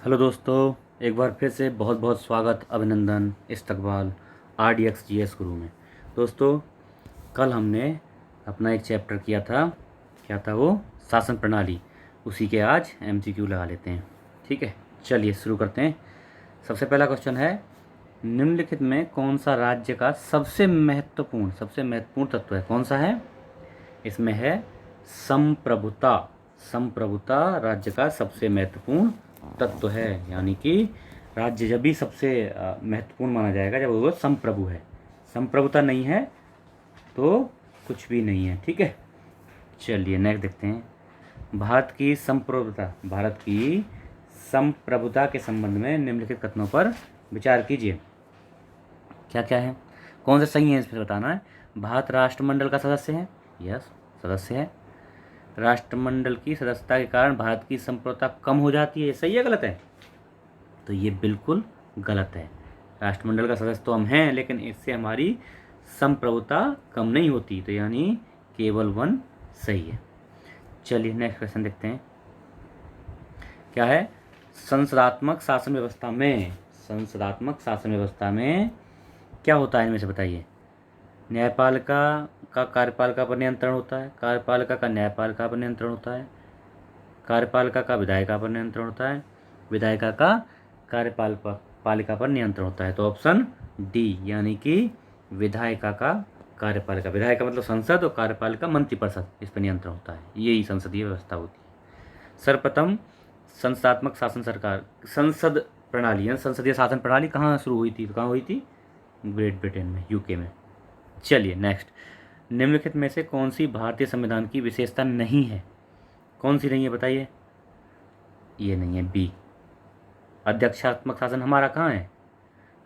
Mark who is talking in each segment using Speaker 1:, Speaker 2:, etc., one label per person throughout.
Speaker 1: Hello दोस्तों, एक बार फिर से बहुत बहुत स्वागत, अभिनंदन, इस्तकबाल RDX GS गुरु में। दोस्तों, कल हमने अपना एक चैप्टर किया था। क्या था वो? शासन प्रणाली। उसी के आज MCQ लगा लेते हैं। ठीक है, चलिए शुरू करते हैं। सबसे पहला क्वेश्चन है, निम्नलिखित में कौन सा राज्य का सबसे महत्वपूर्ण तत्व है? कौन सा है? इसमें है संप्रभुता। संप्रभुता राज्य का सबसे महत्वपूर्ण तत्व है, यानी कि राज्य जब भी सबसे महत्वपूर्ण माना जाएगा जब वो संप्रभु है। संप्रभुता नहीं है तो कुछ भी नहीं है। ठीक है, चलिए नेक्स्ट देखते हैं। भारत की संप्रभुता के संबंध में निम्नलिखित कथनों पर विचार कीजिए। क्या क्या है, कौन से सही है, इसमें बताना है। भारत राष्ट्रमंडल का सदस्य है। यस, सदस्य है। राष्ट्रमंडल की सदस्यता के कारण भारत की संप्रभुता कम हो जाती है। ये सही है गलत है? तो ये बिल्कुल गलत है। राष्ट्रमंडल का सदस्य तो हम हैं, लेकिन इससे हमारी संप्रभुता कम नहीं होती। तो यानी केवल 1 सही है। चलिए नेक्स्ट क्वेश्चन देखते हैं। क्या है? संसदात्मक शासन व्यवस्था में क्या होता है, इनमें से बताइए। न्यायपालिका का कार्यपालिका पर नियंत्रण होता है, कार्यपालिका का न्यायपालिका पर नियंत्रण होता है, कार्यपालिका का विधायिका पर नियंत्रण होता है, विधायिका का कार्यपालिका पर नियंत्रण होता है। तो ऑप्शन डी, यानी कि विधायिका का कार्यपालिका, विधायिका मतलब संसद और कार्यपालिका मंत्रिपरिषद, इस पर नियंत्रण होता है। यही संसदीय व्यवस्था होती है। सर्वप्रथम संसदात्मक शासन सरकार संसद प्रणाली यानी संसदीय शासन प्रणाली कहाँ शुरू हुई थी? तो कहाँ हुई थी? ग्रेट ब्रिटेन में, यूके में। चलिए नेक्स्ट, निम्नलिखित में से कौन सी भारतीय संविधान की विशेषता नहीं है? कौन सी नहीं है बताइए। ये नहीं है, बी। अध्यक्षात्मक शासन हमारा कहाँ है?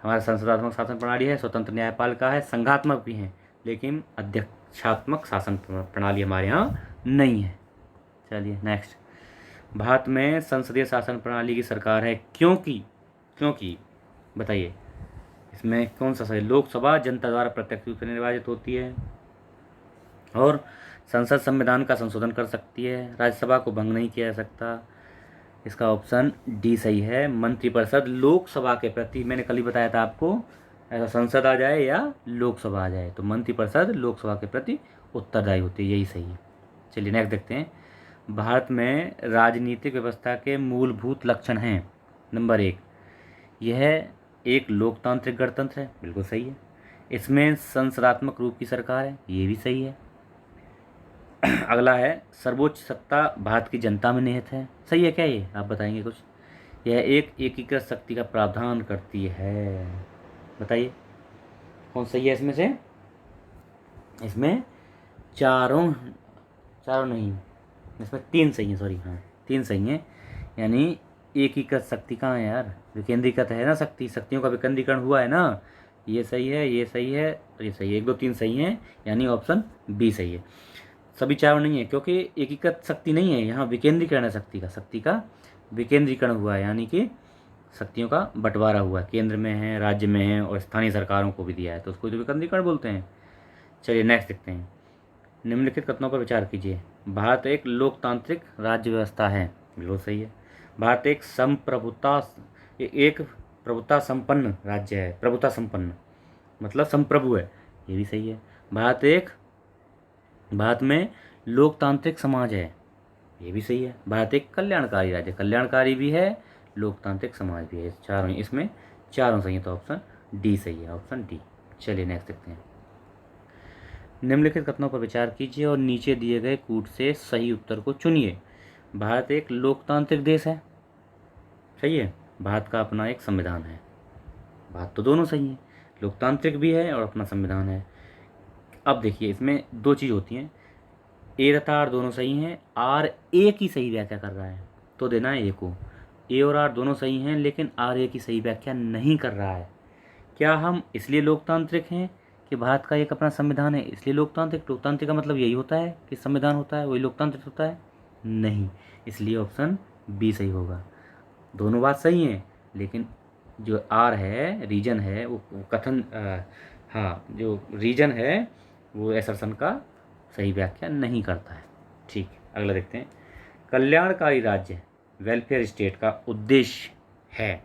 Speaker 1: हमारा संसदात्मक शासन प्रणाली है, स्वतंत्र न्यायपालिका है, संघात्मक भी है, लेकिन अध्यक्षात्मक शासन प्रणाली हमारे यहाँ नहीं है। चलिए नेक्स्ट, भारत में संसदीय शासन प्रणाली की सरकार है क्योंकि क्योंकि बताइए, इसमें कौन सा सही? लोकसभा जनता द्वारा प्रत्यक्ष रूप से निर्वाचित होती है और संसद संविधान का संशोधन कर सकती है, राज्यसभा को भंग नहीं किया जा सकता। इसका ऑप्शन डी सही है। मंत्रिपरिषद लोकसभा के प्रति, मैंने कल ही बताया था आपको, ऐसा संसद आ जाए या लोकसभा आ जाए तो मंत्रिपरिषद लोकसभा के प्रति उत्तरदायी होती है। यही सही है। चलिए नेक्स्ट देखते हैं। भारत में राजनीतिक व्यवस्था के मूलभूत लक्षण हैं। नंबर 1, यह एक लोकतांत्रिक गणतंत्र है। बिल्कुल सही है। इसमें संसदात्मक रूप की सरकार है। ये भी सही है। अगला है, सर्वोच्च सत्ता भारत की जनता में निहित है। सही है क्या ये? आप बताएंगे कुछ। यह एक एकीकृत शक्ति का प्रावधान करती है। बताइए कौन सही है इसमें से? इसमें चारों चारों नहीं, इसमें 3 सही है। सॉरी, हाँ 3 सही है। यानी एकीकृत शक्ति कहाँ है यार? विकेंद्रीकृत है ना शक्ति, शक्तियों का विकेंद्रीकरण हुआ है ना। ये सही है, ये सही है और ये सही है। 1 2 3 सही है, यानी ऑप्शन बी सही है। सभी चारों नहीं है क्योंकि एकीकृत शक्ति नहीं है, यहाँ विकेंद्रीकरण है शक्ति का विकेंद्रीकरण हुआ है, यानी कि शक्तियों का बंटवारा हुआ है। केंद्र में है, राज्य में है और स्थानीय सरकारों को भी दिया है, तो उसको तो विकेंद्रीकरण बोलते हैं। चलिए नेक्स्ट देखते हैं। निम्नलिखित कथनों पर विचार कीजिए। भारत एक लोकतांत्रिक राज्य व्यवस्था है। बिल्कुल सही है। भारत एक प्रभुता संपन्न राज्य है। प्रभुता संपन्न मतलब संप्रभु है। ये भी सही है। भारत में लोकतांत्रिक समाज है। ये भी सही है। भारत एक कल्याणकारी राज्य, कल्याणकारी भी है, लोकतांत्रिक समाज भी है। इसमें चारों सही है, तो ऑप्शन डी सही है, ऑप्शन डी। चलिए नेक्स्ट देखते हैं। निम्नलिखित कथनों पर विचार कीजिए और नीचे दिए गए कूट से सही उत्तर को चुनिए। भारत एक लोकतांत्रिक देश है। सही है। भारत का अपना एक संविधान है। बात तो दोनों सही है, लोकतांत्रिक भी है और अपना संविधान है। अब देखिए, इसमें 2 चीज़ होती हैं, ए तथा आर दोनों सही हैं, आर ए की सही व्याख्या कर रहा है तो देना है ए को। ए और आर दोनों सही हैं लेकिन आर ए की सही व्याख्या नहीं कर रहा है। क्या हम इसलिए लोकतांत्रिक हैं कि भारत का एक अपना संविधान है इसलिए लोकतांत्रिक? लोकतांत्रिक का मतलब यही होता है कि संविधान होता है वही लोकतांत्रिक होता है? नहीं, इसलिए ऑप्शन बी सही होगा। दोनों बात सही हैं, लेकिन जो आर है, रीजन है, वो कथन हाँ, जो रीजन है वो एसर्शन का सही व्याख्या नहीं करता है। ठीक है, अगला देखते हैं। कल्याणकारी राज्य वेलफेयर स्टेट का उद्देश्य है।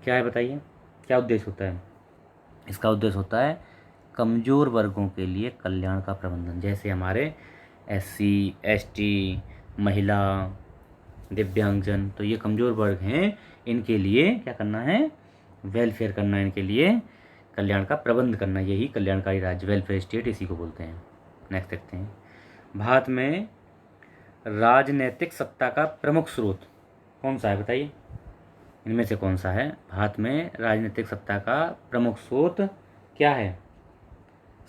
Speaker 1: क्या है बताइए, क्या उद्देश्य होता है इसका? उद्देश्य होता है कमज़ोर वर्गों के लिए कल्याण का प्रबंधन, जैसे हमारे SC ST, महिला, दिव्यांगजन, तो ये कमज़ोर वर्ग हैं, इनके लिए क्या करना है? वेलफेयर करना है, इनके लिए कल्याण का प्रबंध करना, यही कल्याणकारी राज्य, वेलफेयर स्टेट इसी को बोलते हैं। नेक्स्ट देखते हैं, भारत में राजनैतिक सत्ता का प्रमुख स्रोत कौन सा है बताइए? इनमें से कौन सा है? भारत में राजनीतिक सत्ता का प्रमुख स्रोत क्या है?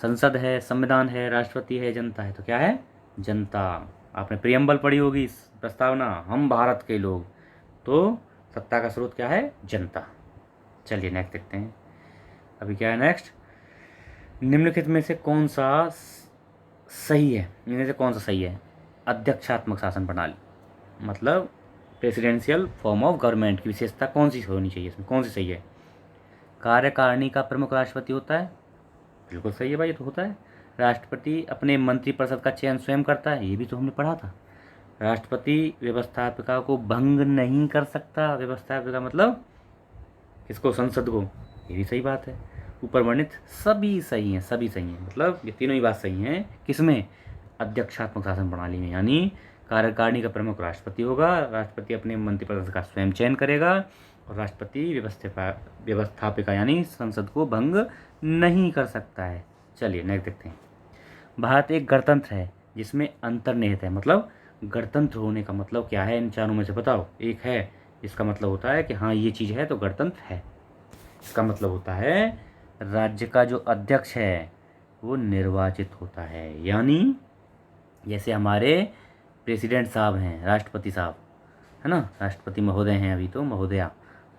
Speaker 1: संसद है, संविधान है, राष्ट्रपति है, जनता है? तो क्या है? जनता। आपने प्रियम्बल पढ़ी होगी, इस प्रस्तावना, हम भारत के लोग, तो सत्ता का स्रोत क्या है? जनता। चलिए नेक्स्ट देखते हैं, अभी क्या है नेक्स्ट, निम्नलिखित में से कौन सा सही है? इनमें से कौन सा सही है? अध्यक्षात्मक शासन प्रणाली, मतलब प्रेसिडेंशियल फॉर्म ऑफ गवर्नमेंट की विशेषता कौन सी होनी चाहिए? इसमें कौन सी सही है? कार्यकारिणी का प्रमुख राष्ट्रपति होता है, बिल्कुल सही है भाई, ये तो होता है। राष्ट्रपति अपने मंत्रिपरिषद का चयन स्वयं करता है, ये भी तो हमने पढ़ा था। राष्ट्रपति व्यवस्थापिका को भंग नहीं कर सकता, व्यवस्थापिका मतलब किसको? संसद को, ये भी सही बात है। ऊपर वर्णित सभी सही हैं, सभी सही हैं, मतलब ये तीनों ही बात सही हैं। किसमें? अध्यक्षात्मक शासन प्रणाली में, यानी कार्यकारिणी का प्रमुख राष्ट्रपति होगा, राष्ट्रपति अपने मंत्रिपरिषद का स्वयं चयन करेगा, और राष्ट्रपति व्यवस्थापिका यानी संसद को भंग नहीं कर सकता है। चलिए नेक्स्ट देखते हैं, भारत एक गणतंत्र है जिसमें अंतर्निहित है, मतलब गणतंत्र होने का मतलब क्या है? इन चारों में से बताओ। एक है, इसका मतलब होता है कि हाँ ये चीज़ है तो गणतंत्र है। इसका मतलब होता है राज्य का जो अध्यक्ष है वो निर्वाचित होता है, यानी जैसे हमारे प्रेसिडेंट साहब हैं, राष्ट्रपति साहब है ना, राष्ट्रपति महोदय हैं, अभी तो महोदया,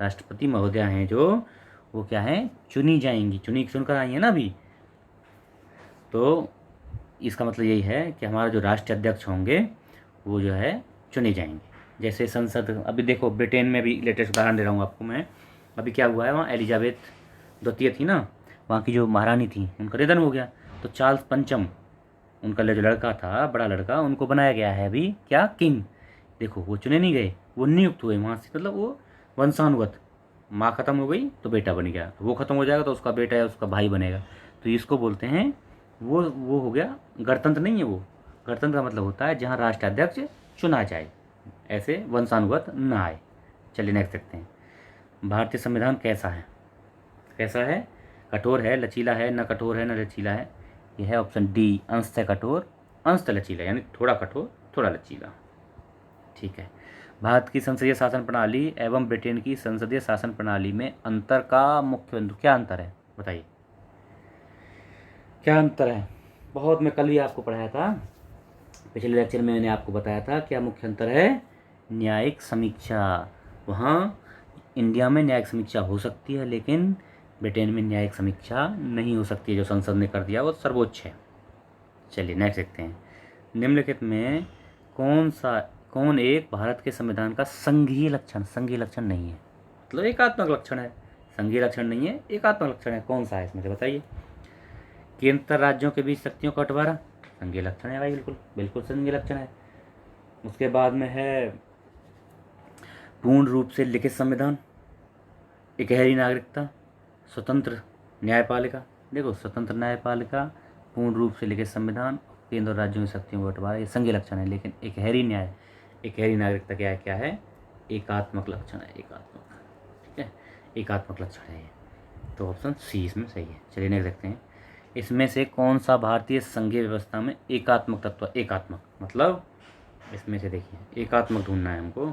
Speaker 1: राष्ट्रपति महोदया हैं जो, वो क्या है? चुनी जाएंगी, चुनकर आई हैं ना अभी। तो इसका मतलब यही है कि हमारा जो राष्ट्रीय अध्यक्ष होंगे वो जो है चुने जाएंगे। जैसे संसद, अभी देखो ब्रिटेन में भी लेटेस्ट उदाहरण दे रहा हूँ आपको मैं, अभी क्या हुआ है वहाँ, एलिजाबेथ द्वितीय थी ना, वहाँ की जो महारानी थी, उनका निधन हो गया, तो चार्ल्स पंचम, उनका जो लड़का था, बड़ा लड़का, उनको बनाया गया है अभी क्या? किंग। देखो वो चुने नहीं गए, वो नियुक्त हुए वहाँ से, मतलब वो वंशानुगत, माँ खत्म हो गई तो बेटा बन गया, वो खत्म हो जाएगा तो उसका बेटा या उसका भाई बनेगा, तो इसको बोलते हैं, वो हो गया गणतंत्र। नहीं है वो, गणतंत्र का मतलब होता है जहाँ राष्ट्राध्यक्ष चुना जाए, ऐसे वंशानुगत न आए। चलिए नेक्स्ट देखते हैं, भारतीय संविधान कैसा है? कैसा है? कठोर है, लचीला है, न कठोर है न लचीला है? यह है ऑप्शन डी, अंशतः कठोर अंशतः लचीला, यानी थोड़ा कठोर थोड़ा लचीला। ठीक है, भारत की संसदीय शासन प्रणाली एवं ब्रिटेन की संसदीय शासन प्रणाली में अंतर का मुख्य बिंदु, क्या अंतर है बताइए? क्या अंतर है? बहुत, मैं कल ही आपको पढ़ाया था, पिछले लेक्चर में मैंने आपको बताया था क्या मुख्य अंतर है? न्यायिक समीक्षा। वहाँ इंडिया में न्यायिक समीक्षा हो सकती है, लेकिन ब्रिटेन में न्यायिक समीक्षा नहीं हो सकती, जो संसद ने कर दिया वो सर्वोच्च है। चलिए नेक्स्ट देखते हैं, निम्नलिखित में कौन एक भारत के संविधान का संघीय लक्षण, संघीय लक्षण नहीं है, मतलब एकात्मक लक्षण है, संघीय लक्षण नहीं है, एकात्मक लक्षण है, कौन सा है इसमें से बताइए? केंद्र राज्यों के बीच शक्तियों का बंटवारा, संघीय लक्षण है भाई, बिल्कुल बिल्कुल संघीय लक्षण है। उसके बाद में है पूर्ण रूप से लिखित संविधान, इकहरी नागरिकता, स्वतंत्र न्यायपालिका। देखो स्वतंत्र न्यायपालिका, पूर्ण रूप से लिखित संविधान, केंद्र और राज्यों की शक्तियों का बंटवारा, ये संघीय लक्षण है। लेकिन इकहरी न्याय, इकहरी नागरिकता क्या है? एकात्मक लक्षण है, एकात्मक। ठीक है, एकात्मक लक्षण है ये, तो ऑप्शन सी इसमें सही है। चलिए नेक्स्ट देखते हैं, इसमें से कौन सा भारतीय संघीय व्यवस्था में एकात्मक तत्व, एकात्मक मतलब इसमें से देखिए एकात्मक ढूंढना है हमको,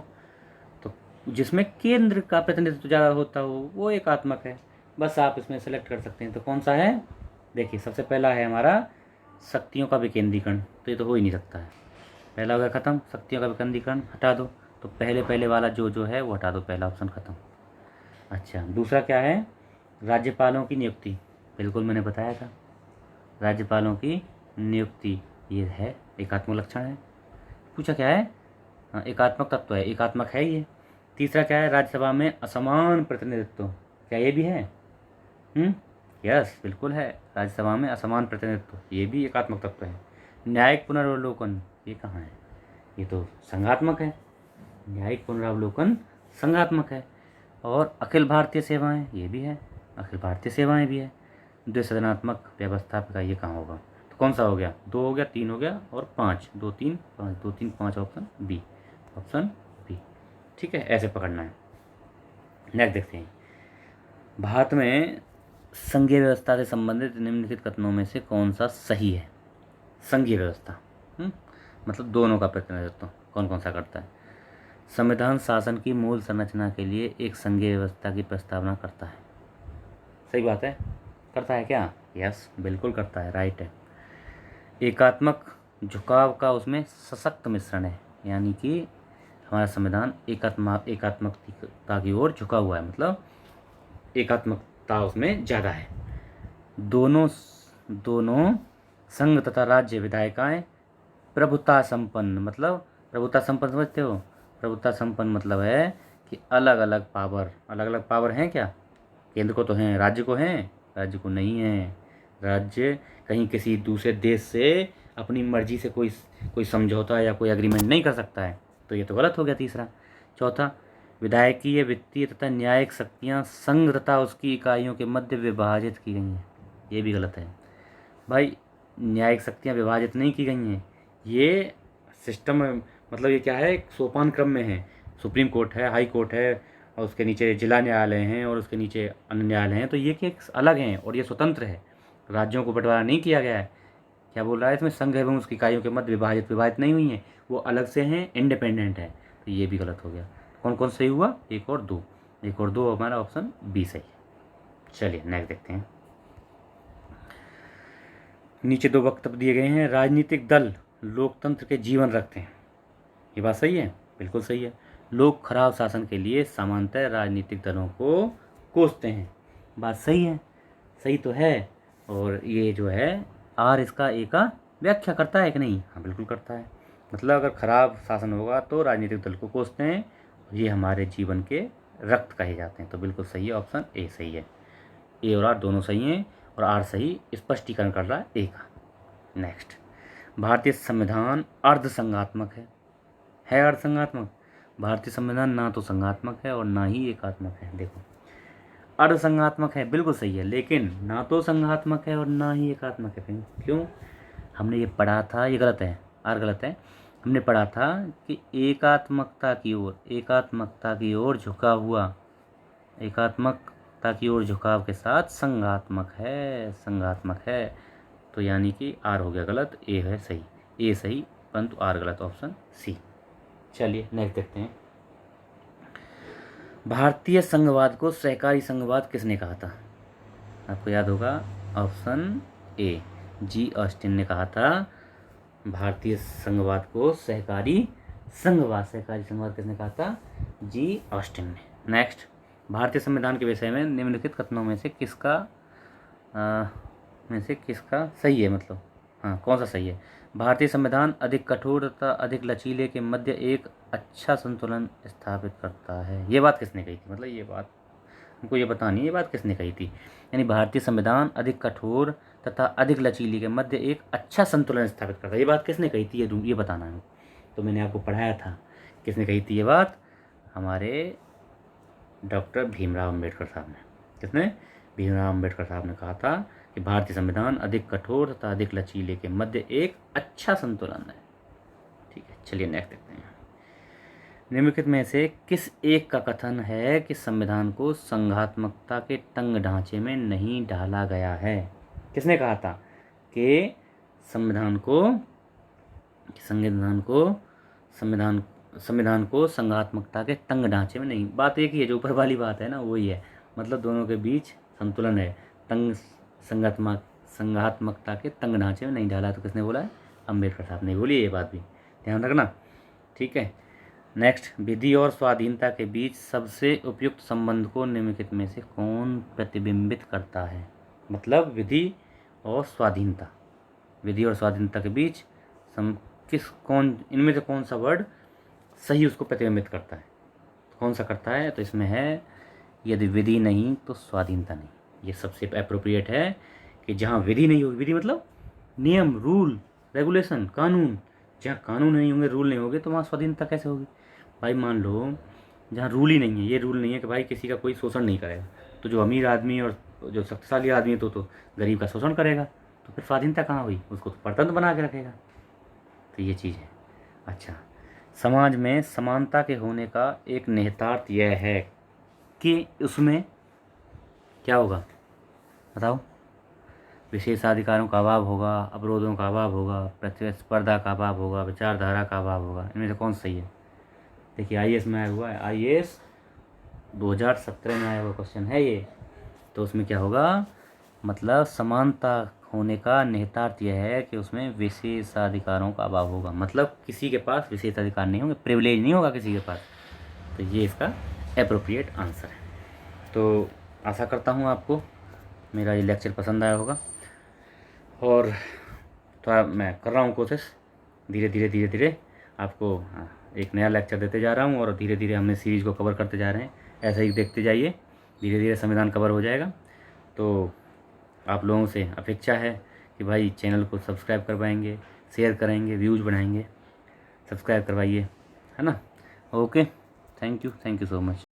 Speaker 1: तो जिसमें केंद्र का प्रतिनिधित्व ज़्यादा होता हो वो एकात्मक है, बस आप इसमें सेलेक्ट कर सकते हैं। तो कौन सा है? देखिए सबसे पहला है हमारा शक्तियों का विकेंद्रीकरण, तो ये तो हो ही नहीं सकता है, पहला हो गया खत्म, शक्तियों का विकेंद्रीकरण हटा दो, तो पहले वाला जो है वो हटा दो, पहला ऑप्शन खत्म। अच्छा, दूसरा क्या है? राज्यपालों की नियुक्ति, बिल्कुल मैंने बताया था, राज्यपालों की नियुक्ति ये है, एकात्मक लक्षण है। पूछा क्या है? हाँ, एकात्मक तत्व है, एकात्मक है ये। तीसरा क्या है? राज्यसभा में असमान प्रतिनिधित्व, क्या ये भी है? यस बिल्कुल है, राज्यसभा में असमान प्रतिनिधित्व, ये भी एकात्मक तत्व है। न्यायिक पुनरावलोकन, ये कहाँ है? ये तो संघात्मक है, न्यायिक पुनरावलोकन संघात्मक है। और अखिल भारतीय सेवाएं, ये भी है, अखिल भारतीय सेवाएं भी है। द्विसदनात्मक व्यवस्था का ये कहाँ होगा, तो कौन सा हो गया, 2 हो गया, 3 हो गया और 5, 2 3 5, 2 3 5, ऑप्शन बी, ऑप्शन बी। ठीक है, ऐसे पकड़ना है। नेक्स्ट देखते हैं, भारत में संघीय व्यवस्था से संबंधित निम्नलिखित कथनों में से कौन सा सही है। संघीय व्यवस्था मतलब दोनों का प्रतिनिधित्व कौन कौन सा करता है। संविधान शासन की मूल संरचना के लिए एक संघीय व्यवस्था की प्रस्तावना करता है। सही बात है, करता है क्या, यस बिल्कुल करता है, राइट है। एकात्मक झुकाव का उसमें सशक्त मिश्रण है, यानी कि हमारा संविधान एकात्मकता की ओर झुका हुआ है, मतलब एकात्मकता उसमें ज़्यादा है। दोनों संघ तथा राज्य विधायिकाएं प्रभुता संपन्न, मतलब प्रभुता संपन्न समझते हो, प्रभुता संपन्न मतलब है कि अलग अलग पावर हैं क्या, केंद्र को तो हैं, राज्य को हैं, राज्य को नहीं है। राज्य कहीं किसी दूसरे देश से अपनी मर्जी से कोई समझौता या कोई एग्रीमेंट नहीं कर सकता है, तो ये तो गलत हो गया तीसरा। चौथा, विधायकीय, वित्तीय तथा न्यायिक शक्तियाँ संघ तथा उसकी इकाइयों के मध्य विभाजित की गई हैं, ये भी गलत है भाई। न्यायिक शक्तियाँ विभाजित नहीं की गई हैं, ये सिस्टम मतलब ये क्या है, एक सोपान क्रम में है। सुप्रीम कोर्ट है, हाई कोर्ट है, और उसके नीचे जिला न्यायालय हैं, और उसके नीचे अन्य न्यायालय हैं, तो ये क्या अलग हैं और ये स्वतंत्र है, राज्यों को बंटवारा नहीं किया गया है। क्या बोल रहा है इसमें, संघ एवं उसकी इकाइयों के मध्य विभाजित नहीं हुई हैं, वो अलग से हैं, इंडिपेंडेंट है, तो ये भी गलत हो गया। कौन कौन सही हुआ, 1 और 2, 1 और 2 हमारा ऑप्शन बी सही है। चलिए नेक्स्ट देखते हैं। नीचे 2 वक्तव्य दिए गए हैं, राजनीतिक दल लोकतंत्र के जीवन रखते हैं, ये बात सही है, बिल्कुल सही है। लोग खराब शासन के लिए सामान्यतः राजनीतिक दलों को कोसते हैं, बात सही है, सही तो है। और ये जो है आर इसका ए का व्याख्या करता है कि नहीं, हाँ बिल्कुल करता है। मतलब अगर खराब शासन होगा तो राजनीतिक दल को कोसते हैं, ये हमारे जीवन के रक्त कहे जाते हैं, तो बिल्कुल सही है, ऑप्शन ए सही है। ए और आर दोनों सही हैं और आर सही स्पष्टीकरण कर रहा है ए का। नेक्स्ट, भारतीय संविधान अर्धसंघात्मक है अर्धसंघात्मक। भारतीय संविधान ना तो संघात्मक है और ना ही एकात्मक है। देखो, अर्धसंघात्मक है बिल्कुल सही है, लेकिन ना तो संघात्मक है और ना ही एकात्मक है। क्यों, हमने ये पढ़ा था, ये गलत है, आर गलत है। हमने पढ़ा था कि एकात्मकता की ओर झुका हुआ, एकात्मकता की ओर झुकाव के साथ संघात्मक है, तो यानी कि आर हो गया गलत, ए है सही, ए सही परंतु आर गलत, ऑप्शन सी। चलिए नेक्स्ट देखते हैं, भारतीय संघवाद को सहकारी संघवाद किसने कहा था। आपको याद होगा, ऑप्शन ए, जी ऑस्टिन ने कहा था भारतीय संघवाद को सहकारी संघवाद किसने कहा था, जी ऑस्टिन ने। नेक्स्ट, भारतीय संविधान के विषय में निम्नलिखित कथनों में से किसका सही है, मतलब हाँ कौन सा सही है। भारतीय संविधान अधिक कठोर तथा अधिक लचीले के मध्य एक अच्छा संतुलन स्थापित करता है, ये बात किसने कही थी, मतलब ये बात हमको ये बतानी है, ये बात किसने कही थी। यानी भारतीय संविधान अधिक कठोर तथा अधिक लचीले के मध्य एक अच्छा संतुलन स्थापित करता है, ये बात किसने कही थी, ये बताना है। तो मैंने आपको पढ़ाया था किसने कही थी ये बात, हमारे डॉक्टर भीमराव अम्बेडकर साहब ने। किसने, भीमराव अम्बेडकर साहब ने कहा था कि भारतीय संविधान अधिक कठोर तथा अधिक लचीले के मध्य एक अच्छा संतुलन है। ठीक है, चलिए नेक्स्ट देखते हैं, निम्नलिखित में से किस एक का कथन है कि संविधान को संघात्मकता के तंग ढांचे में नहीं ढाला गया है। किसने कहा था कि संविधान को संघात्मकता के तंग ढांचे में नहीं, बात एक ही है, जो ऊपर वाली बात है ना वही है, मतलब दोनों के बीच संतुलन है, संघात्मकता के तंग ढांचे में नहीं डाला, तो किसने बोला है, अम्बेडकर साहब ने बोली, ये बात भी ध्यान रखना। ठीक है, नेक्स्ट, विधि और स्वाधीनता के बीच सबसे उपयुक्त संबंध को निम्नलिखित में से कौन प्रतिबिंबित करता है। मतलब विधि और स्वाधीनता के बीच इनमें से कौन सा वर्ड सही उसको प्रतिबिंबित करता है, कौन सा करता है, तो इसमें है यदि विधि नहीं तो स्वाधीनता नहीं। ये सबसे अप्रोप्रिएट है कि जहाँ विधि नहीं होगी, विधि मतलब नियम, रूल रेगुलेशन, कानून, जहाँ कानून नहीं होंगे, रूल नहीं होंगे, तो वहाँ स्वाधीनता कैसे होगी। भाई मान लो जहाँ रूल ही नहीं है, ये रूल नहीं है कि भाई किसी का कोई शोषण नहीं करेगा, तो जो अमीर आदमी और जो शक्तिशाली आदमी है तो गरीब का शोषण करेगा, तो फिर स्वाधीनता कहाँ हुई, उसको तो परतंत्र बना के रखेगा। तो ये चीज़ है। अच्छा, समाज में समानता के होने का एक निहितार्थ यह है कि उसमें क्या होगा बताओ, विशेषाधिकारों का अभाव होगा, अवरोधों का अभाव होगा, प्रतिस्पर्धा का अभाव होगा, विचारधारा का अभाव होगा। इनमें से कौन सही है? देखिए IAS में आया हुआ है, IAS 2017 में आया हुआ क्वेश्चन है ये। तो उसमें क्या होगा, मतलब समानता होने का निहितार्थ यह है कि उसमें विशेषाधिकारों का अभाव होगा, मतलब किसी के पास विशेषाधिकार नहीं होंगे, प्रिविलेज नहीं होगा किसी के पास। तो ये इसका एप्रोप्रिएट आंसर है। तो आशा करता हूँ आपको मेरा ये लेक्चर पसंद आया होगा, और थोड़ा मैं कर रहा हूँ कोशिश, धीरे धीरे आपको एक नया लेक्चर देते जा रहा हूँ, और धीरे धीरे हमने सीरीज़ को कवर करते जा रहे हैं। ऐसे ही देखते जाइए, धीरे धीरे संविधान कवर हो जाएगा। तो आप लोगों से अपेक्षा है कि भाई चैनल को सब्सक्राइब करवाएंगे, शेयर करेंगे, व्यूज़ बढ़ाएंगे, सब्सक्राइब करवाइए, है ना। Okay, thank you so much.